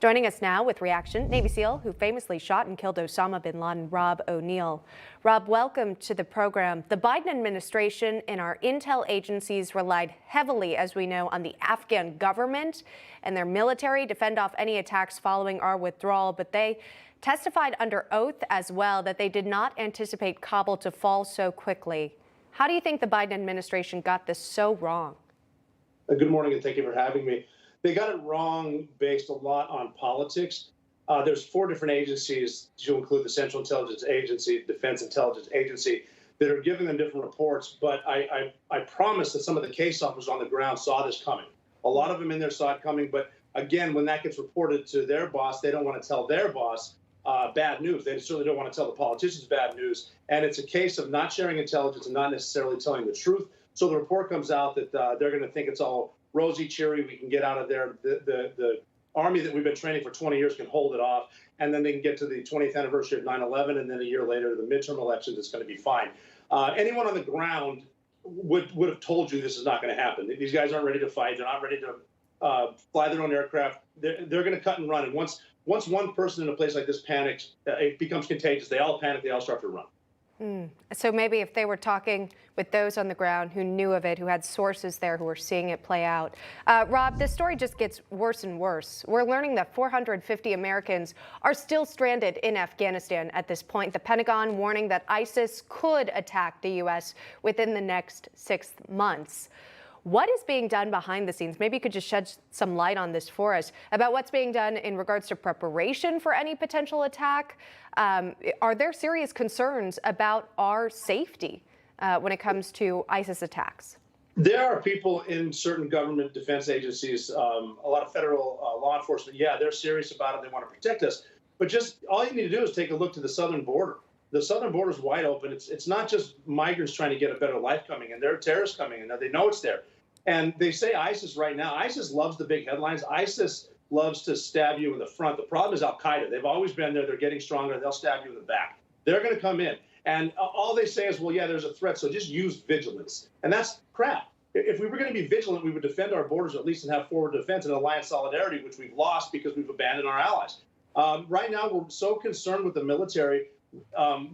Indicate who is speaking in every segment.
Speaker 1: Joining us now with reaction, Navy SEAL who famously shot and killed Osama bin Laden, Rob ONeill. Rob, welcome to the program. The Biden administration and our intel agencies relied heavily, as we know, on the Afghan government and their military to fend off any attacks following our withdrawal, but they testified under oath as well that they did not anticipate Kabul to fall so quickly. How do you think the Biden administration got this so wrong?
Speaker 2: Good morning, and thank you for having me. They got it wrong based a lot on politics. There's 4 different agencies, to include the Central Intelligence Agency, Defense Intelligence Agency, that are giving them different reports. But I promise that some of the case officers on the ground saw this coming. A lot of them in there saw it coming. But again, when that gets reported to their boss, they don't want to tell their boss bad news. They certainly don't want to tell the politicians bad news. And it's a case of not sharing intelligence and not necessarily telling the truth. So the report comes out that they're going to think it's all rosy, cheery, we can get out of there. The army that we've been training for 20 years can hold it off, and then they can get to the 20th anniversary of 9/11, and then a year later, the midterm elections, it's going to be fine. Anyone on the ground would have told you this is not going to happen. These guys aren't ready to fight. They're not ready to fly their own aircraft. They're going to cut and run. And once one person in a place like this panics, it becomes contagious. They all panic. They all start to run.
Speaker 1: So maybe if they were talking with those on the ground who knew of it, who had sources there who were seeing it play out. Rob, this story just gets worse and worse. We're learning that 450 Americans are still stranded in Afghanistan at this point. The Pentagon warning that ISIS could attack the U.S. within the next 6 months. What is being done behind the scenes? Maybe you could just shed some light on this for us about what's being done in regards to preparation for any potential attack. Are there serious concerns about our safety when it comes to ISIS attacks?
Speaker 2: There are people in certain government defense agencies, a lot of federal law enforcement. Yeah, they're serious about it. They want to protect us. But just all you need to do is take a look to the southern border. The southern border is wide open. It's not just migrants trying to get a better life coming in. There are terrorists coming in. They know it's there. And they say ISIS right now. ISIS loves the big headlines. ISIS loves to stab you in the front. The problem is Al-Qaeda. They've always been there. They're getting stronger. They'll stab you in the back. They're going to come in. And all they say is, well, yeah, there's a threat, so just use vigilance. And that's crap. If we were going to be vigilant, we would defend our borders at least and have forward defense and alliance solidarity, which we've lost because we've abandoned our allies. Right now, we're so concerned with the military,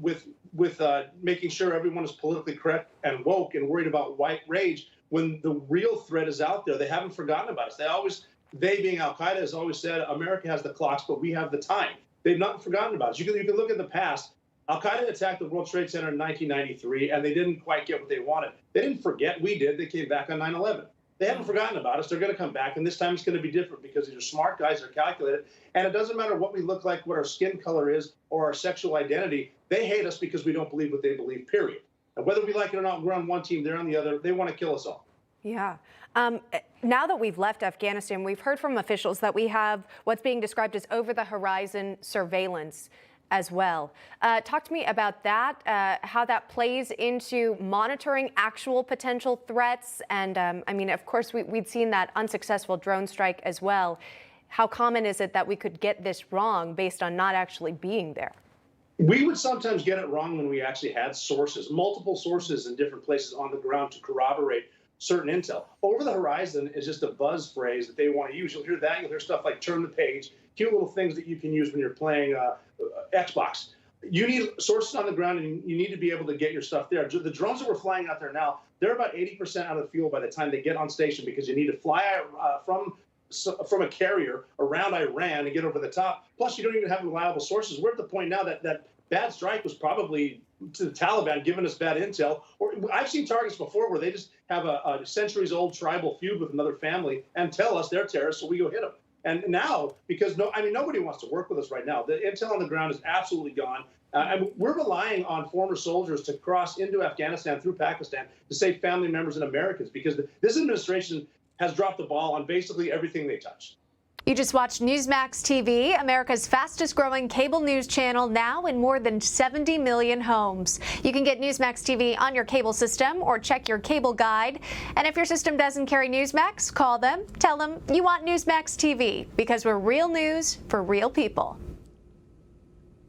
Speaker 2: with making sure everyone is politically correct and woke and worried about white rage, when the real threat is out there. They haven't forgotten about us. They being Al-Qaeda, has always said, America has the clocks, but we have the time. They've not forgotten about us. You can look at the past. Al-Qaeda attacked the World Trade Center in 1993, and they didn't quite get what they wanted. They didn't forget. We did. They came back on 9/11. They haven't forgotten about us. They're going to come back, and this time it's going to be different because these are smart guys. They're calculated. And it doesn't matter what we look like, what our skin color is, or our sexual identity. They hate us because we don't believe what they believe, period. And whether we like it or not, we're on one team, they're on the other. They want to kill us all.
Speaker 1: Yeah. Now that we've left Afghanistan, we've heard from officials that we have what's being described as over-the-horizon surveillance as well. Talk to me about that, how that plays into monitoring actual potential threats. And I mean, of course, we'd seen that unsuccessful drone strike as well. How common is it that we could get this wrong based on not actually being there?
Speaker 2: We would sometimes get it wrong when we actually had sources, multiple sources in different places on the ground to corroborate certain intel. Over the horizon is just a buzz phrase that they want to use. You'll hear that. You'll hear stuff like turn the page, cute little things that you can use when you're playing Xbox. You need sources on the ground, and you need to be able to get your stuff there. The drones that we're flying out there now, they're about 80% out of the fuel by the time they get on station because you need to fly from a carrier around Iran and get over the top. Plus, you don't even have reliable sources. We're at the point now that bad strike was probably to the Taliban giving us bad intel. Or I've seen targets before where they just have a centuries-old tribal feud with another family and tell us they're terrorists, so we go hit them. And now, because nobody wants to work with us right now. The intel on the ground is absolutely gone. And we're relying on former soldiers to cross into Afghanistan through Pakistan to save family members and Americans because this administration has dropped the ball on basically everything they touch.
Speaker 3: You just watched Newsmax TV, America's fastest growing cable news channel, now in more than 70 million homes. You can get Newsmax TV on your cable system or check your cable guide. And if your system doesn't carry Newsmax, call them, tell them you want Newsmax TV because we're real news for real people.